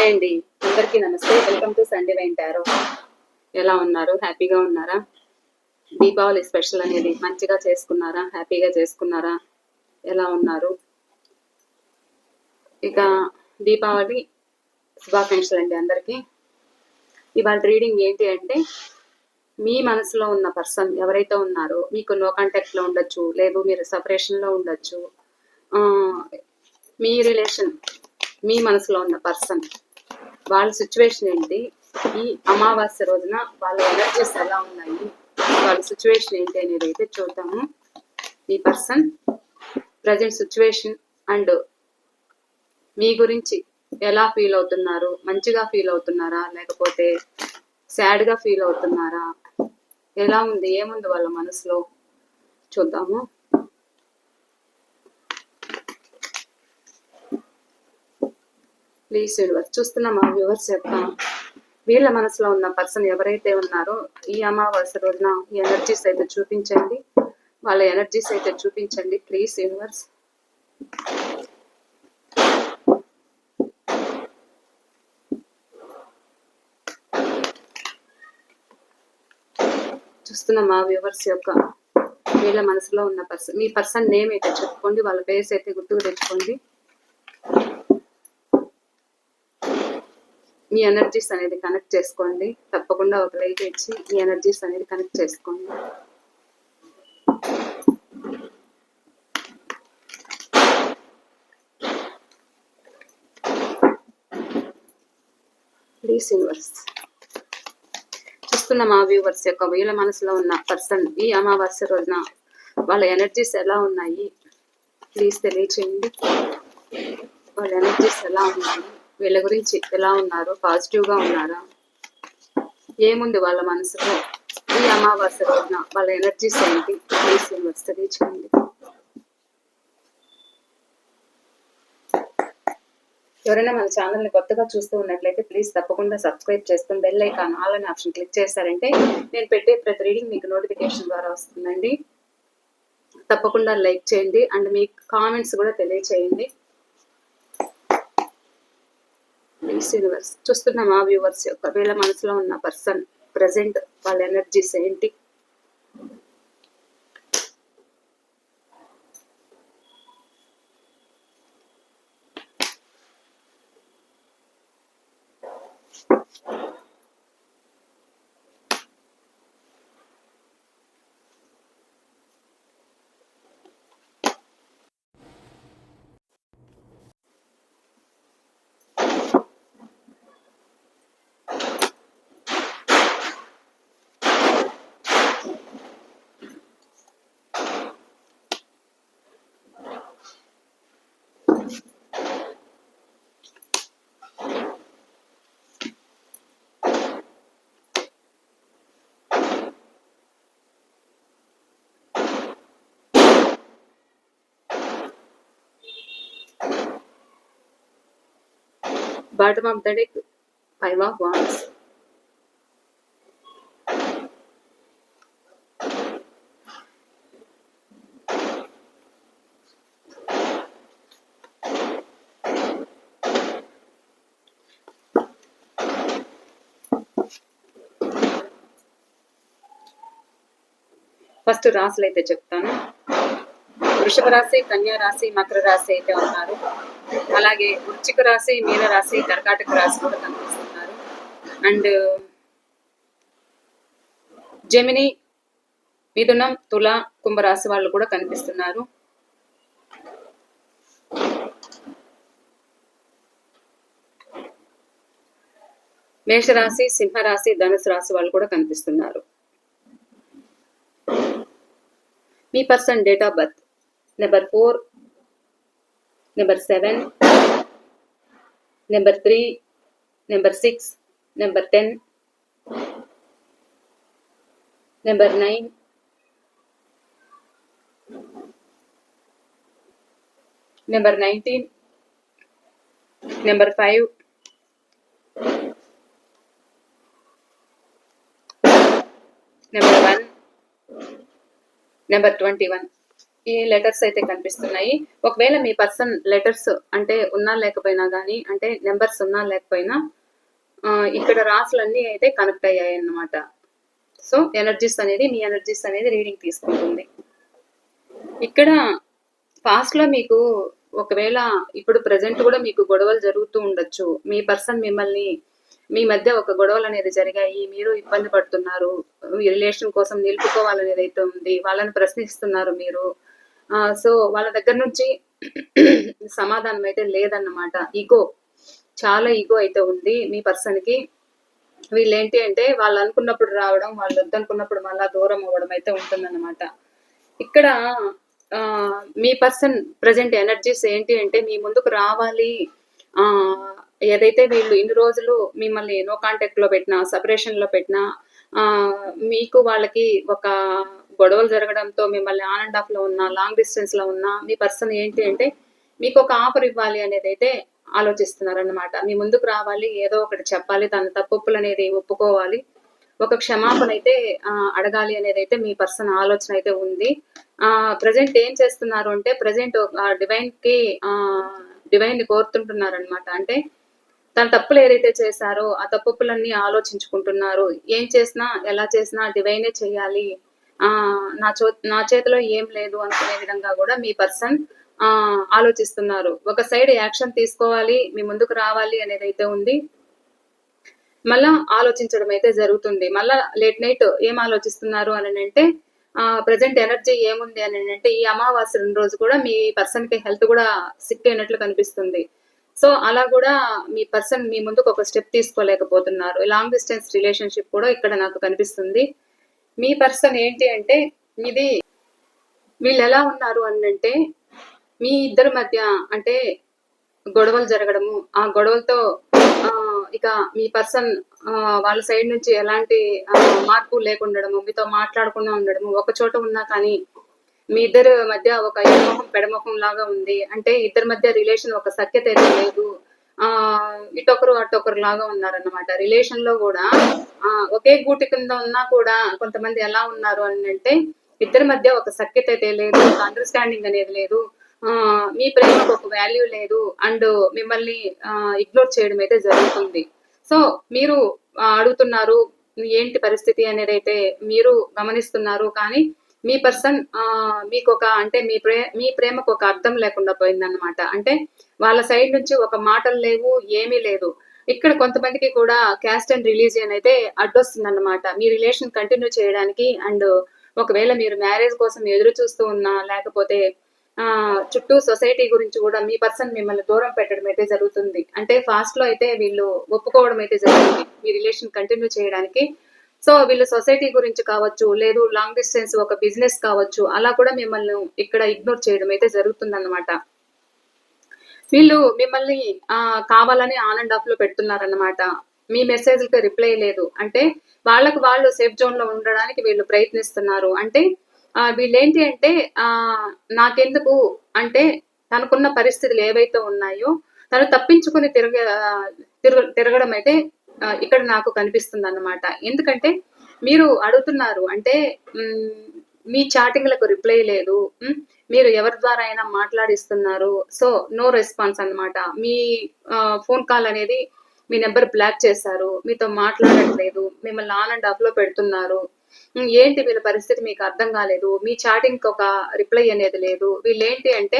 Hi అండి, అందరికీ నమస్తే. Welcome to Sunday wine tarot. ఎలా ఉన్నారు? హ్యాపీగా ఉన్నారా? దీపావళి స్పెషల్ అనేది మంచిగా చేసుకున్నారా? హ్యాపీగా చేసుకున్నారా? ఎలా ఉన్నారు? ఇక దీపావళి శుభాకాంక్షలు అండి అందరికీ. ఇవాళ రీడింగ్ ఏంటి అంటే, మీ మనసులో ఉన్న పర్సన్ ఎవరైతే ఉన్నారో, మీకు నో కాంటాక్ట్లో ఉండొచ్చు, లేదు మీరు సపరేషన్లో ఉండొచ్చు. మీ రిలేషన్, మీ మనసులో ఉన్న పర్సన్ వాళ్ళ సిచ్యువేషన్ ఏంటి, ఈ అమావాస్య రోజున వాళ్ళ ఎనర్జీస్ ఎలా ఉన్నాయి, వాళ్ళ సిచ్యువేషన్ ఏంటి అనేది అయితే చూద్దాము. ఈ పర్సన్ ప్రజెంట్ సిచ్యువేషన్ అండ్ మీ గురించి ఎలా ఫీల్ అవుతున్నారు, మంచిగా ఫీల్ అవుతున్నారా లేకపోతే సాడ్గా ఫీల్ అవుతున్నారా, ఎలా ఉంది, ఏముంది వాళ్ళ మనసులో చూద్దాము. ప్లీజ్ యూనివర్స్, చూస్తున్న మా వ్యూవర్స్ యొక్క వీళ్ళ మనసులో ఉన్న పర్సన్ ఎవరైతే ఉన్నారో ఈ అమావాస్య రోజున ఈ ఎనర్జీస్ అయితే చూపించండి, వాళ్ళ ఎనర్జీస్ అయితే చూపించండి ప్లీజ్ యూనివర్స్. చూస్తున్న మా వ్యూవర్స్ యొక్క వీళ్ళ మనసులో ఉన్న పర్సన్, మీ పర్సన్ నేమ్ అయితే చెప్పుకోండి, వాళ్ళ పేర్స్ అయితే గుర్తుకు తెచ్చుకోండి. మీ ఎనర్జీస్ అనేది కనెక్ట్ చేసుకోండి, తప్పకుండా ఒక లైక్ ఇచ్చి మీ ఎనర్జీస్ అనేది కనెక్ట్ చేసుకోండి. Please universe. చూస్తున్న మా వ్యూవర్స్ యొక్క వీళ్ళ మనసులో ఉన్న పర్సన్ ఈ అమావాస్య రోజున వాళ్ళ ఎనర్జీస్ ఎలా ఉన్నాయి ప్లీజ్ తెలియచేయండి. వాళ్ళ ఎనర్జీస్ ఎలా ఉన్నాయి, వీళ్ళ గురించి ఎలా ఉన్నారు, పాజిటివ్గా ఉన్నారా, ఏముంది వాళ్ళ మనసులో ఈ అమావాస్య రోజున వాళ్ళ ఎనర్జీస్ ఏంటి ప్లీజ్ యూనివర్స్ తెలియచేయండి. ఎవరైనా మన ఛానల్ని కొత్తగా చూస్తూ ఉన్నట్లయితే ప్లీజ్ తప్పకుండా సబ్స్క్రైబ్ చేసుకుని బెల్ ఐకాన్ ఆల్ అనే ఆప్షన్ క్లిక్ చేశారంటే నేను పెట్టే ప్రతి రీడింగ్ మీకు నోటిఫికేషన్ ద్వారా వస్తుందండి. తప్పకుండా లైక్ చేయండి అండ్ మీ కామెంట్స్ కూడా తెలియచేయండి ప్లీజ్ యూనివర్స్. చూస్తున్న మా వ్యూవర్స్ యొక్క వీళ్ళ మనసులో ఉన్న పర్సన్ ప్రజెంట్ వాళ్ళ ఎనర్జీస్ ఏంటి, bottom of the deck 5 of wands. First రాశులు అయితే చెప్తాను. వృషభ రాశి, కన్యా రాశి, మకర రాశి అయితే ఉన్నారు. అలాగే వృశ్చిక రాశి, మీన రాశి, కర్కాటక రాశి కూడా కనిపిస్తున్నారు. అండ్ జెమిని, మిథునం, తుల, కుంభరాశి వాళ్ళు కూడా కనిపిస్తున్నారు. మేషరాశి, సింహరాశి, ధనుసు రాశి వాళ్ళు కూడా కనిపిస్తున్నారు. మీ person date of birth number 4, number 7, number 3, number 6, number 10, number 9, number 19, number 5, number 1, number 21. ఈ లెటర్స్ అయితే కనిపిస్తున్నాయి. ఒకవేళ మీ పర్సన్ లెటర్స్ అంటే ఉన్నా లేకపోయినా కానీ, అంటే నెంబర్స్ ఉన్నా లేకపోయినా ఇక్కడ రాసులన్నీ అయితే కనెక్ట్ అయ్యాయి అన్నమాట. సో ఎనర్జీస్ అనేది, మీ ఎనర్జీస్ అనేది రీడింగ్ తీసుకుంటుంది. ఇక్కడ పాస్ట్ లో మీకు ఒకవేళ ఇప్పుడు ప్రజెంట్ కూడా మీకు గొడవలు జరుగుతూ ఉండొచ్చు. మీ పర్సన్ మిమ్మల్ని, మీ మధ్య ఒక గొడవలు అనేది జరిగాయి, మీరు ఇబ్బంది పడుతున్నారు, మీ రిలేషన్ కోసం నిలుపుకోవాలనేది అయితే ఉంది, వాళ్ళని ప్రశ్నిస్తున్నారు మీరు. సో వాళ్ళ దగ్గర నుంచి సమాధానం అయితే లేదన్నమాట. ఈగో, చాలా ఈగో అయితే ఉంది మీ పర్సన్ కి. వీళ్ళు ఏంటి అంటే వాళ్ళు అనుకున్నప్పుడు రావడం, వాళ్ళు వద్దనుకున్నప్పుడు మళ్ళా దూరం అవ్వడం అయితే ఉంటుందన్నమాట. ఇక్కడ మీ పర్సన్ ప్రజెంట్ ఎనర్జీస్ ఏంటి అంటే మీ ముందుకు రావాలి. ఏదైతే వీళ్ళు ఇన్ని రోజులు మిమ్మల్ని నో కాంటాక్ట్ లో పెట్టినా, సెపరేషన్ లో పెట్టినా, మీకు వాళ్ళకి ఒక గొడవలు జరగడంతో మిమ్మల్ని ఆన్ అండ్ ఆఫ్ లో ఉన్నా, లాంగ్ డిస్టెన్స్ లో ఉన్నా, మీ పర్సన్ ఏంటి అంటే మీకు ఒక ఆఫర్ ఇవ్వాలి అనేది అయితే ఆలోచిస్తున్నారన్నమాట. మీ ముందుకు రావాలి, ఏదో ఒకటి చెప్పాలి, తన తప్పులు అనేది ఒప్పుకోవాలి, ఒక క్షమాపణ అయితే అడగాలి అనేది అయితే మీ పర్సన్ ఆలోచన అయితే ఉంది. ప్రజెంట్ ఏం చేస్తున్నారు అంటే ప్రజెంట్ డివైన్ ని కోరుతుంటున్నారు అనమాట. అంటే తన తప్పులు ఏదైతే చేశారో ఆ తప్పులన్నీ ఆలోచించుకుంటున్నారు. ఏం చేసినా, ఎలా చేసినా డివైనే చేయాలి, నా చేతిలో ఏం లేదు అనుకునే విధంగా కూడా మీ పర్సన్ ఆలోచిస్తున్నారు. ఒక సైడ్ యాక్షన్ తీసుకోవాలి, మీ ముందుకు రావాలి అనేది అయితే ఉంది. మళ్ళా ఆలోచించడం అయితే జరుగుతుంది. మళ్ళా లేట్ నైట్ ఏం ఆలోచిస్తున్నారు అని అంటే ప్రజెంట్ ఎనర్జీ ఏముంది అని అంటే ఈ అమావాస్య రోజు కూడా మీ పర్సన్ కి హెల్త్ కూడా సిక్ అయినట్లు కనిపిస్తుంది. సో అలా కూడా మీ పర్సన్ మీ ముందుకు ఒక స్టెప్ తీసుకోలేకపోతున్నారు. లాంగ్ డిస్టెన్స్ రిలేషన్షిప్ కూడా ఇక్కడ నాకు కనిపిస్తుంది. మీ పర్సన్ ఏంటి అంటే ఇది వీళ్ళు ఎలా ఉన్నారు అని అంటే మీ ఇద్దరి మధ్య అంటే గొడవలు జరగడము, ఆ గొడవలతో ఇక మీ పర్సన్ వాళ్ళ సైడ్ నుంచి ఎలాంటి మార్పు లేకుండడము, మీతో మాట్లాడకుండా ఉండడము, ఒక చోట ఉన్నా కానీ మీ ఇద్దరు మధ్య ఒక ఎడమొహం పెడమొహం లాగా ఉంది. అంటే ఇద్దరి మధ్య రిలేషన్ ఒక సఖ్యత అయితే లేదు. ఇటొకరు అటొకరు లాగా ఉన్నారన్నమాట. రిలేషన్ లో కూడా ఒకే గూటి కింద ఉన్నా కూడా కొంతమంది ఎలా ఉన్నారు అని అంటే ఇద్దరి మధ్య ఒక సఖ్యత అయితే లేదు, ఒక అండర్స్టాండింగ్ అనేది లేదు, మీ ప్రేమకు ఒక వాల్యూ లేదు, అండ్ మిమ్మల్ని ఇగ్నోర్ చేయడం అయితే జరుగుతుంది. సో మీరు అడుగుతున్నారు ఏంటి పరిస్థితి అనేది అయితే మీరు గమనిస్తున్నారు. కానీ మీ పర్సన్ మీకు ఒక అంటే మీ ప్రేమకు ఒక అర్థం లేకుండా పోయిందన్నమాట. అంటే వాళ్ళ సైడ్ నుంచి ఒక మాటలు లేవు, ఏమీ లేదు. ఇక్కడ కొంతమందికి కూడా క్యాస్ట్ అండ్ రిలీజియన్ అయితే అడ్డొస్తుంది అన్నమాట మీ రిలేషన్ కంటిన్యూ చేయడానికి. అండ్ ఒకవేళ మీరు మ్యారేజ్ కోసం ఎదురు చూస్తూ ఉన్నా, లేకపోతే చుట్టూ సొసైటీ గురించి కూడా మీ పర్సన్ మిమ్మల్ని దూరం పెట్టడం అయితే జరుగుతుంది. అంటే ఫాస్ట్ లో అయితే వీళ్ళు ఒప్పుకోవడం అయితే జరుగుతుంది మీ రిలేషన్ కంటిన్యూ చేయడానికి. సో వీళ్ళు సొసైటీ గురించి కావచ్చు, లేదు లాంగ్ డిస్టెన్స్ ఒక బిజినెస్ కావచ్చు, అలా కూడా మిమ్మల్ని ఇక్కడ ఇగ్నోర్ చేయడం అయితే జరుగుతుంది అన్నమాట. వీళ్ళు మిమ్మల్ని కావాలని ఆన్ అండ్ ఆఫ్ లో పెడుతున్నారన్నమాట. మీ మెసేజ్కి రిప్లై లేదు. అంటే వాళ్ళకు వాళ్ళు సేఫ్ జోన్ లో ఉండడానికి వీళ్ళు ప్రయత్నిస్తున్నారు. అంటే వీళ్ళేంటి అంటే నాకెందుకు అంటే తనకున్న పరిస్థితులు ఏవైతే ఉన్నాయో తను తప్పించుకుని తిరగడం అయితే ఇక్కడ నాకు కనిపిస్తుంది అన్నమాట. ఎందుకంటే మీరు అడుగుతున్నారు అంటే మీ చాటింగ్లకు రిప్లై లేదు, మీరు ఎవరి ద్వారా అయినా మాట్లాడిస్తున్నారు, సో నో రెస్పాన్స్ అన్నమాట. మీ ఫోన్ కాల్ అనేది మీ నెంబర్ బ్లాక్ చేశారు, మీతో మాట్లాడట్లేదు, మిమ్మల్ని ఆన్ అండ్ ఆఫ్ లో పెడుతున్నారు. ఏంటి వీళ్ళ పరిస్థితి మీకు అర్థం కాలేదు, మీ చాటింగ్ ఒక రిప్లై అనేది లేదు. వీళ్ళు ఏంటి అంటే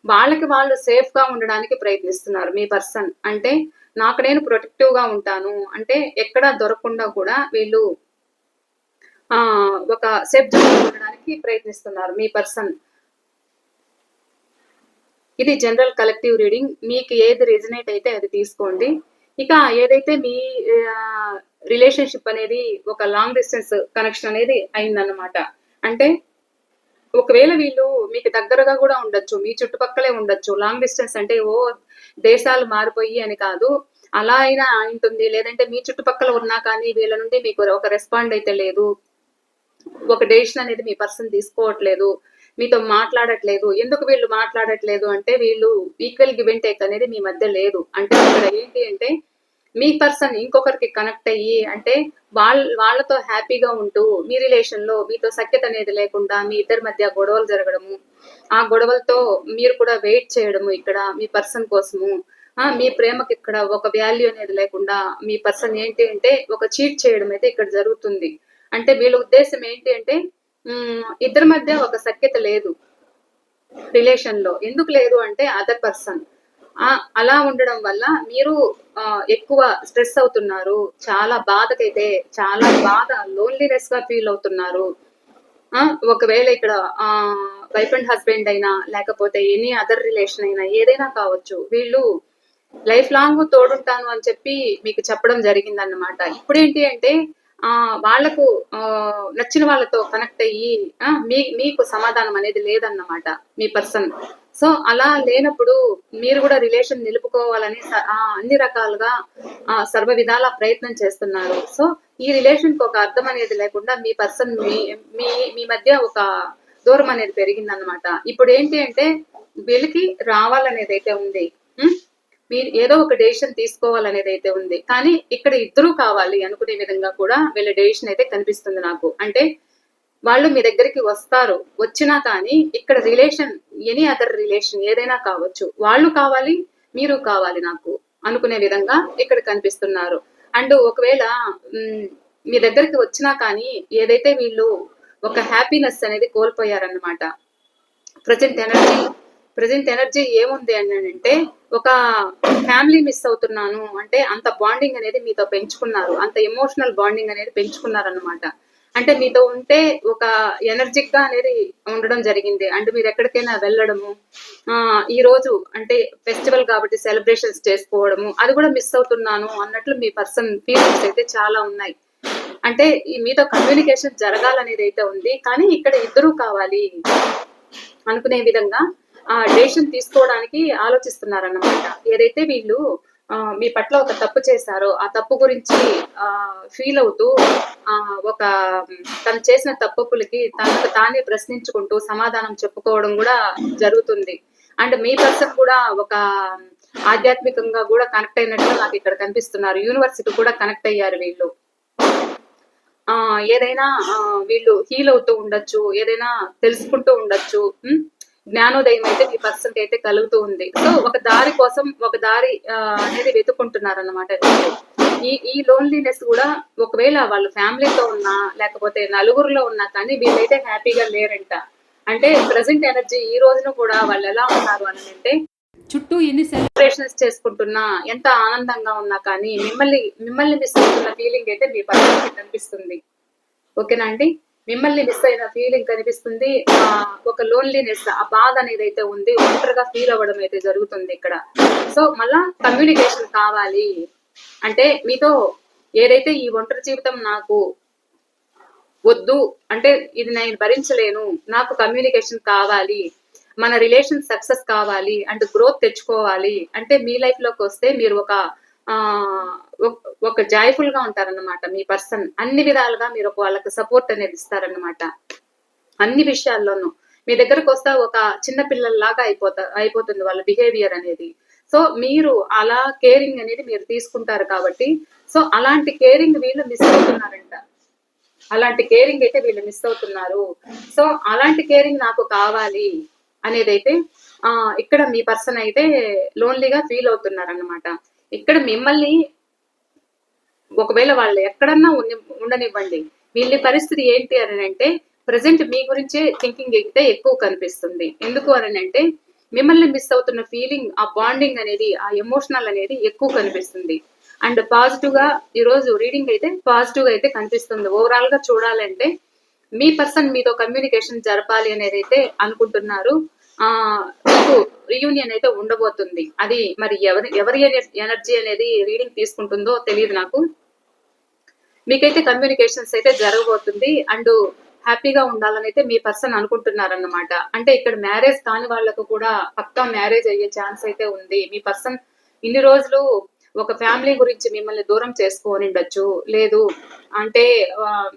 వాళ్ళకి వాళ్ళు సేఫ్ గా ఉండడానికి ప్రయత్నిస్తున్నారు మీ పర్సన్. అంటే నాకు నేను ప్రొటెక్టివ్ గా ఉంటాను అంటే ఎక్కడా దొరకకుండా కూడా వీళ్ళు ఒక సేఫ్ జోన్ ఉండడానికి ప్రయత్నిస్తున్నారు మీ పర్సన్. ఇది జనరల్ కలెక్టివ్ రీడింగ్. మీకు ఏది రెజనేట్ అయితే అది తీసుకోండి. ఇక ఏదైతే మీ రిలేషన్షిప్ అనేది ఒక లాంగ్ డిస్టెన్స్ కనెక్షన్ అనేది అయిందన్నమాట. అంటే ఒకవేళ వీళ్ళు మీకు దగ్గరగా కూడా ఉండొచ్చు, మీ చుట్టుపక్కలే ఉండొచ్చు. లాంగ్ డిస్టెన్స్ అంటే దేశాలు మారిపోయి అని కాదు, అలా అయినా ఉంటుంది. లేదంటే మీ చుట్టుపక్కల ఉన్నా కానీ వీళ్ళ నుండి మీకు ఒక రెస్పాండ్ అయితే లేదు, ఒక డెసిషన్ అనేది మీ పర్సన్ తీసుకోవట్లేదు, మీతో మాట్లాడట్లేదు. ఎందుకు వీళ్ళు మాట్లాడట్లేదు అంటే వీళ్ళు ఈక్వల్ గివ్ అండ్ టేక్ అనేది మీ మధ్య లేదు. అంటే ఇక్కడ ఏంటి అంటే మీ పర్సన్ ఇంకొకరికి కనెక్ట్ అయ్యి అంటే వాళ్ళతో హ్యాపీగా ఉంటూ మీ రిలేషన్ లో మీతో సఖ్యత అనేది లేకుండా మీ ఇద్దరి మధ్య గొడవలు జరగడము, ఆ గొడవలతో మీరు కూడా వెయిట్ చేయడము ఇక్కడ మీ పర్సన్ కోసము. మీ ప్రేమకి ఇక్కడ ఒక వాల్యూ అనేది లేకుండా మీ పర్సన్ ఏంటి అంటే ఒక చీట్ చేయడం అయితే ఇక్కడ జరుగుతుంది. అంటే వీళ్ళ ఉద్దేశం ఏంటి అంటే ఇద్దరి మధ్య ఒక సఖ్యత లేదు రిలేషన్ లో. ఎందుకు లేదు అంటే అదర్ పర్సన్ అలా ఉండడం వల్ల మీరు ఎక్కువ స్ట్రెస్ అవుతున్నారు, చాలా బాధకైతే చాలా బాధ లోన్లీనెస్ గా ఫీల్ అవుతున్నారు. ఒకవేళ ఇక్కడ వైఫ్ అండ్ హస్బెండ్ అయినా లేకపోతే ఎనీ అదర్ రిలేషన్ అయినా ఏదైనా కావచ్చు, వీళ్ళు లైఫ్ లాంగ్ తోడుంటాను అని చెప్పి మీకు చెప్పడం జరిగిందన్నమాట. ఇప్పుడేంటి అంటే వాళ్లకు నచ్చిన వాళ్ళతో కనెక్ట్ అయ్యి మీకు సమాధానం అనేది లేదన్నమాట మీ పర్సన్. సో అలా లేనప్పుడు మీరు కూడా రిలేషన్ నిలుపుకోవాలని అన్ని రకాలుగా సర్వ విధాల ప్రయత్నం చేస్తున్నారు. సో ఈ రిలేషన్ కి ఒక అర్థం అనేది లేకుండా మీ పర్సన్ మీ మధ్య ఒక దూరం అనేది పెరిగిందన్నమాట. ఇప్పుడు ఏంటి అంటే వీళ్ళకి రావాలనేది అయితే ఉంది, మీరు ఏదో ఒక డెసిషన్ తీసుకోవాలనేది అయితే ఉంది. కానీ ఇక్కడ ఇద్దరూ కావాలి అనుకునే విధంగా కూడా వీళ్ళ డెసిషన్ అయితే కనిపిస్తుంది నాకు. అంటే వాళ్ళు మీ దగ్గరికి వస్తారు, వచ్చినా కానీ ఇక్కడ రిలేషన్ ఎనీ అదర్ రిలేషన్ ఏదైనా కావచ్చు, వాళ్ళు కావాలి మీరు కావాలి నాకు అనుకునే విధంగా ఇక్కడ కనిపిస్తున్నారు. అండ్ ఒకవేళ మీ దగ్గరికి వచ్చినా కానీ ఏదైతే వీళ్ళు ఒక హ్యాపీనెస్ అనేది కోల్పోయారన్నమాట. ప్రజెంట్ ఎనర్జీ ఏముంది అని అంటే ఒక ఫ్యామిలీ మిస్ అవుతున్నాను అంటే అంత బాండింగ్ అనేది మీతో పెంచుకున్నారు, అంత ఎమోషనల్ బాండింగ్ అనేది పెంచుకున్నారు అన్నమాట. అంటే మీతో ఉంటే ఒక ఎనర్జిక్ గా అనేది ఉండడం జరిగింది. అండ్ మీరు ఎక్కడికైనా వెళ్ళడము, ఈ రోజు అంటే ఫెస్టివల్ కాబట్టి సెలబ్రేషన్స్ చేసుకోవడము, అది కూడా మిస్ అవుతున్నాను అన్నట్లు మీ పర్సన్ ఫీలింగ్స్ అయితే చాలా ఉన్నాయి. అంటే మీతో కమ్యూనికేషన్ జరగాలనేది అయితే ఉంది, కానీ ఇక్కడ ఇద్దరూ కావాలి అనుకునే విధంగా డెసిషన్ తీసుకోవడానికి ఆలోచిస్తున్నారన్నమాట. ఏదైతే వీళ్ళు మీ పట్ల ఒక తప్పు చేశారో ఆ తప్పు గురించి ఫీల్ అవుతూ ఒక తను చేసిన తప్పులకి తనకు తానే ప్రశ్నించుకుంటూ సమాధానం చెప్పుకోవడం కూడా జరుగుతుంది. అండ్ మీ పర్సన్ కూడా ఒక ఆధ్యాత్మికంగా కూడా కనెక్ట్ అయినట్లు నాకు ఇక్కడ కనిపిస్తున్నారు. యూనివర్సిటీ కూడా కనెక్ట్ అయ్యారు వీళ్ళు. ఏదైనా వీళ్ళు హీల్ అవుతూ ఉండొచ్చు, ఏదైనా తెలుసుకుంటూ ఉండొచ్చు. జ్ఞానోదయం అయితే మీ పర్సన్ అయితే కలుగుతూ ఉంది. సో ఒక దారి కోసం ఒక దారి అనేది వెతుక్కుంటున్నారు అన్నమాట. ఈ లోన్లీనెస్ కూడా ఒకవేళ వాళ్ళ ఫ్యామిలీతో ఉన్నా లేకపోతే నలుగురులో ఉన్నా కానీ వీళ్ళైతే హ్యాపీగా లేరంట. అంటే ప్రెసెంట్ ఎనర్జీ ఈ రోజున కూడా వాళ్ళు ఎలా ఉన్నారు అని అంటే చుట్టూ ఎన్ని సెలబ్రేషన్స్ చేసుకుంటున్నా ఎంత ఆనందంగా ఉన్నా కానీ మిమ్మల్ని మిస్ అవుతున్న ఫీలింగ్ అయితే మీ పర్సన్ కనిపిస్తుంది. ఓకేనా అండి? మిమ్మల్ని మిస్ అయిన ఫీలింగ్ కనిపిస్తుంది. ఒక లోన్లీనెస్, ఆ బాధ అనేది అయితే ఉంది, ఒంటరిగా ఫీల్ అవ్వడం అయితే జరుగుతుంది ఇక్కడ. సో మళ్ళా కమ్యూనికేషన్ కావాలి అంటే మీతో ఏదైతే ఈ ఒంటరి జీవితం నాకు వద్దు అంటే ఇది నేను భరించలేను, నాకు కమ్యూనికేషన్ కావాలి, మన రిలేషన్ సక్సెస్ కావాలి అండ్ గ్రోత్ తెచ్చుకోవాలి అంటే మీ లైఫ్ లోకి వస్తే మీరు ఒక జాయ్ఫుల్ గా ఉంటారన్నమాట. మీ పర్సన్ అన్ని విధాలుగా మీరు వాళ్ళకి సపోర్ట్ అనేది ఇస్తారన్నమాట. అన్ని విషయాల్లోనూ మీ దగ్గరకు వస్తే ఒక చిన్న పిల్లల్లాగా అయిపోతుంది వాళ్ళ బిహేవియర్ అనేది. సో మీరు అలా కేరింగ్ అనేది మీరు తీసుకుంటారు కాబట్టి సో అలాంటి కేరింగ్ వీళ్ళు మిస్ అవుతున్నారంట. అలాంటి కేరింగ్ అయితే వీళ్ళు మిస్ అవుతున్నారు. సో అలాంటి కేరింగ్ నాకు కావాలి అనేది అయితే ఇక్కడ మీ పర్సన్ అయితే లోన్లీగా ఫీల్ అవుతున్నారు అన్నమాట. ఇక్కడ మిమ్మల్ని ఒకవేళ వాళ్ళు ఎక్కడన్నా ఉండనివ్వండి, వీళ్ళ పరిస్థితి ఏంటి అని అంటే ప్రజెంట్ మీ గురించే థింకింగ్ అయితే ఎక్కువ కనిపిస్తుంది. ఎందుకు అని అంటే మిమ్మల్ని మిస్ అవుతున్న ఫీలింగ్, ఆ బాండింగ్ అనేది, ఆ ఎమోషనల్ అనేది ఎక్కువ కనిపిస్తుంది. అండ్ పాజిటివ్ గా ఈ రోజు రీడింగ్ అయితే పాజిటివ్ గా అయితే కనిపిస్తుంది. ఓవరాల్ గా చూడాలంటే మీ పర్సన్ మీతో కమ్యూనికేషన్ జరపాలి అనేది అయితే అనుకుంటున్నారు. మీకు రీయూనియన్ అయితే ఉండబోతుంది. అది మరి ఎవరి ఎనర్జీ అనేది రీడింగ్ తీసుకుంటుందో తెలియదు నాకు. మీకైతే కమ్యూనికేషన్స్ అయితే జరగబోతుంది అండ్ హ్యాపీగా ఉండాలని అయితే మీ పర్సన్ అనుకుంటున్నారన్నమాట. అంటే ఇక్కడ మ్యారేజ్ కాని వాళ్ళకు కూడా పక్కా మ్యారేజ్ అయ్యే ఛాన్స్ అయితే ఉంది. మీ పర్సన్ ఇన్ని రోజులు ఒక ఫ్యామిలీ గురించి మిమ్మల్ని దూరం చేసుకొని ఉండొచ్చు, లేదు అంటే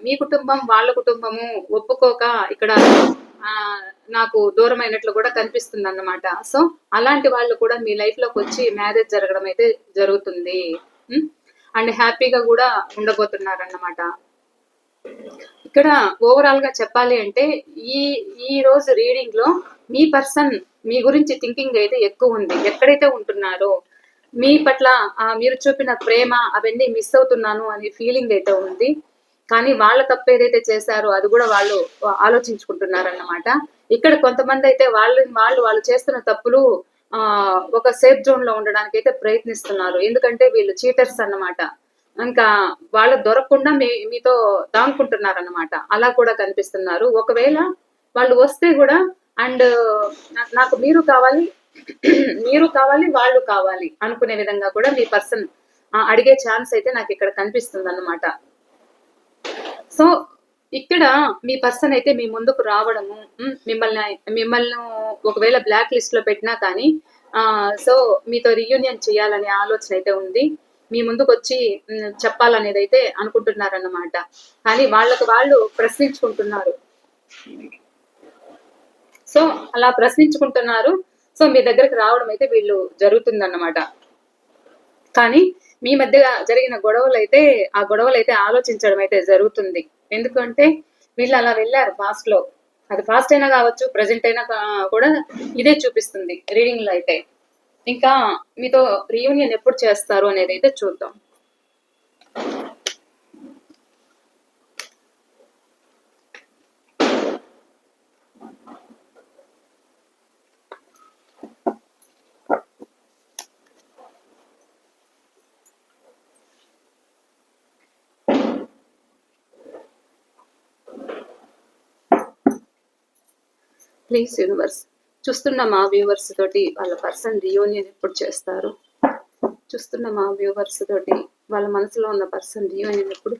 మీ కుటుంబం వాళ్ళ కుటుంబము ఒప్పుకోక ఇక్కడ నాకు దూరమైనట్లు కూడా కనిపిస్తుంది అన్నమాట. సో అలాంటి వాళ్ళు కూడా మీ లైఫ్ లోకి వచ్చి మ్యారేజ్ జరగడం అయితే జరుగుతుంది. అండ్ హ్యాపీగా కూడా ఉండబోతున్నారన్నమాట. ఇక్కడ ఓవరాల్ గా చెప్పాలి అంటే ఈ ఈ రోజు రీడింగ్ లో మీ పర్సన్ మీ గురించి థింకింగ్ అయితే ఎక్కువ ఉంది. ఎక్కడైతే ఉంటున్నారో మీ పట్ల మీరు చూపిన ప్రేమ అవన్నీ మిస్ అవుతున్నాను అనే ఫీలింగ్ అయితే ఉంది. కానీ వాళ్ళ తప్పు ఏదైతే చేశారో అది కూడా వాళ్ళు ఆలోచించుకుంటున్నారన్నమాట. ఇక్కడ కొంతమంది అయితే వాళ్ళు చేస్తున్న తప్పులు ఒక సేఫ్ జోన్ లో ఉండడానికి అయితే ప్రయత్నిస్తున్నారు. ఎందుకంటే వీళ్ళు చీటర్స్ అన్నమాట. ఇంకా వాళ్ళు దొరకకుండా మీతో దాంకుంటున్నారన్నమాట. అలా కూడా కనిపిస్తున్నారు. ఒకవేళ వాళ్ళు వస్తే కూడా అండ్ నాకు మీరు కావాలి మీరు కావాలి వాళ్ళు కావాలి అనుకునే విధంగా కూడా మీ పర్సన్ అడిగే ఛాన్స్ అయితే నాకు ఇక్కడ కనిపిస్తుంది అన్నమాట. సో ఇక్కడ మీ పర్సన్ అయితే మీ ముందుకు రావడము, మిమ్మల్ని ఒకవేళ బ్లాక్ లిస్ట్ లో పెట్టినా కానీ సో మీతో రీయూనియన్ చేయాలనే ఆలోచన అయితే ఉంది. మీ ముందుకు వచ్చి చెప్పాలనేది అయితే అనుకుంటున్నారన్నమాట. కానీ వాళ్ళకు వాళ్ళు ప్రశ్నించుకుంటున్నారు. సో అలా ప్రశ్నించుకుంటున్నారు. సో మీ దగ్గరికి రావడం అయితే వీళ్ళు జరుగుతుందన్నమాట. కానీ మీ మధ్య జరిగిన గొడవలు అయితే ఆలోచించడం అయితే జరుగుతుంది. ఎందుకంటే వీళ్ళు అలా వెళ్ళారు పాస్ట్ లో. అది పాస్ట్ అయినా కావచ్చు, ప్రజెంట్ అయినా కూడా ఇదే చూపిస్తుంది రీడింగ్ లో అయితే. ఇంకా మీతో రీయూనియన్ ఎప్పుడు చేస్తారు అనేది అయితే చూద్దాం. ప్లీజ్ యూనివర్స్, చూస్తున్న మా వ్యూవర్స్ తోటి వాళ్ళ పర్సన్ రియూనియన్ ఎప్పుడు చేస్తారు? చూస్తున్న మా వ్యూవర్స్ తోటి వాళ్ళ మనసులో ఉన్న పర్సన్ రియూనియన్ ఎప్పుడు?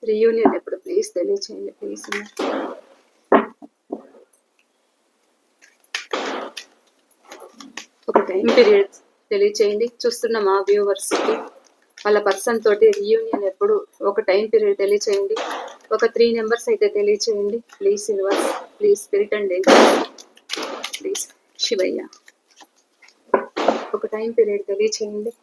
రియూనియన్ ఎప్పుడు ప్లీజ్ తెలియచేయండి. ప్లీజ్ ఒక టైం పీరియడ్ తెలియచేయండి. చూస్తున్న మా వ్యూవర్స్ కి వాళ్ళ పర్సన్ తోటి రియూనియన్ ఎప్పుడు, ఒక టైం పీరియడ్ తెలియచేయండి. ఒక 3 నెంబర్స్ అయితే తెలియచేయండి. Please universe, please spirit and angels, please Shivayya ఒక టైం పీరియడ్ తెలియచేయండి.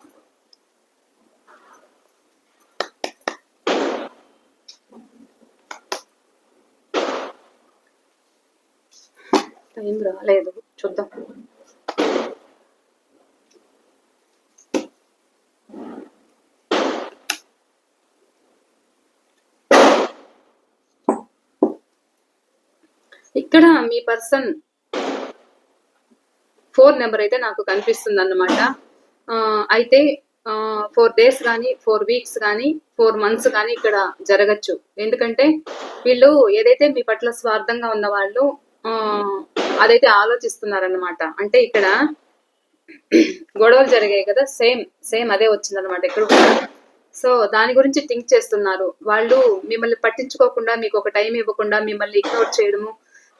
టైం రాలేదు, చూద్దాం. ఇక్కడ మీ పర్సన్ 4 నెంబర్ అయితే నాకు కనిపిస్తుంది అన్నమాట. అయితే 4 days కానీ 4 weeks కానీ 4 months కానీ ఇక్కడ జరగచ్చు. ఎందుకంటే వీళ్ళు ఏదైతే మీ పట్ల స్వార్థంగా ఉన్న వాళ్ళు అదైతే ఆలోచిస్తున్నారన్నమాట. అంటే ఇక్కడ గొడవలు జరిగాయి కదా, సేమ్ అదే వచ్చిందనమాట ఇక్కడ కూడా. సో దాని గురించి థింక్ చేస్తున్నారు. వాళ్ళు మిమ్మల్ని పట్టించుకోకుండా, మీకు ఒక టైం ఇవ్వకుండా మిమ్మల్ని ఇగ్నోర్ చేయడము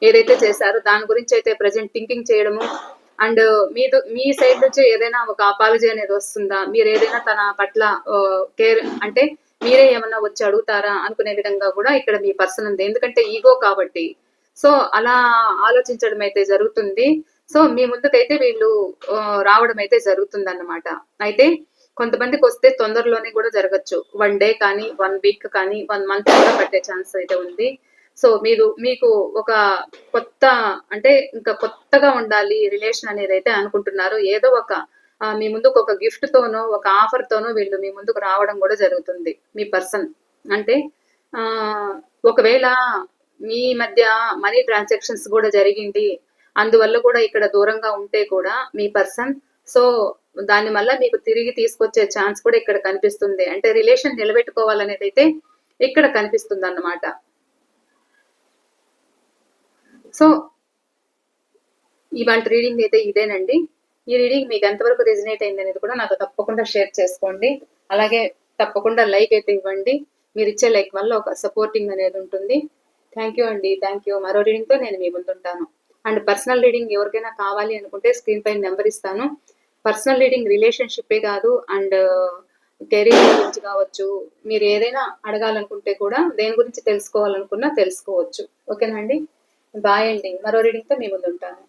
ఏదైతే చేశారో దాని గురించి అయితే ప్రజెంట్ థింకింగ్ చేయడము. అండ్ మీ సైడ్ నుంచి ఏదైనా ఒక అపాలజీ అనేది వస్తుందా, మీరు ఏదైనా తన పట్ల కేర్ అంటే మీరే ఏమన్నా వచ్చి అడుగుతారా అనుకునే విధంగా కూడా ఇక్కడ మీ పర్సన్ ఉంది. ఎందుకంటే ఈగో కాబట్టి. సో అలా ఆలోచించడం అయితే జరుగుతుంది. సో మీ ముందుకైతే వీళ్ళు రావడం అయితే జరుగుతుంది అన్నమాట. అయితే కొంతమందికి వస్తే తొందరలోనే కూడా జరగచ్చు. 1 day కానీ 1 week కానీ 1 month కూడా పట్టే ఛాన్స్ అయితే ఉంది. సో మీకు ఒక కొత్త అంటే ఇంకా కొత్తగా ఉండాలి రిలేషన్ అనేది అయితే అనుకుంటున్నారు. ఏదో ఒక మీ ముందుకు ఒక గిఫ్ట్ తోనో ఒక ఆఫర్ తోనో వీళ్ళు మీ ముందుకు రావడం కూడా జరుగుతుంది మీ పర్సన్. అంటే ఒకవేళ మీ మధ్య మనీ ట్రాన్సాక్షన్స్ కూడా జరిగింది, అందువల్ల కూడా ఇక్కడ దూరంగా ఉంటే కూడా మీ పర్సన్ సో దాని వల్ల మీకు తిరిగి తీసుకొచ్చే ఛాన్స్ కూడా ఇక్కడ కనిపిస్తుంది. అంటే రిలేషన్ నిలబెట్టుకోవాలనేది అయితే ఇక్కడ కనిపిస్తుంది అన్నమాట. సో ఇవాళ రీడింగ్ అయితే ఇదేనండి. ఈ రీడింగ్ మీకు ఎంతవరకు రెజినేట్ అయింది అనేది కూడా నాకు తప్పకుండా షేర్ చేసుకోండి. అలాగే తప్పకుండా లైక్ అయితే ఇవ్వండి. మీరు ఇచ్చే లైక్ వల్ల ఒక సపోర్టింగ్ అనేది ఉంటుంది. థ్యాంక్ యూ అండి, థ్యాంక్ యూ. మరో రీడింగ్తో నేను మీ ముందుంటాను. అండ్ పర్సనల్ రీడింగ్ ఎవరికైనా కావాలి అనుకుంటే స్క్రీన్ పైన నెంబర్ ఇస్తాను. పర్సనల్ రీడింగ్ రిలేషన్షిప్పే కాదు, అండ్ కెరీర్ గురించి కావచ్చు, మీరు ఏదైనా అడగాలనుకుంటే కూడా, దేని గురించి తెలుసుకోవాలనుకున్నా తెలుసుకోవచ్చు. ఓకేనా అండి? బాయ్ అండి. మరో రీడింగ్తో మీ ముందు ఉంటాను.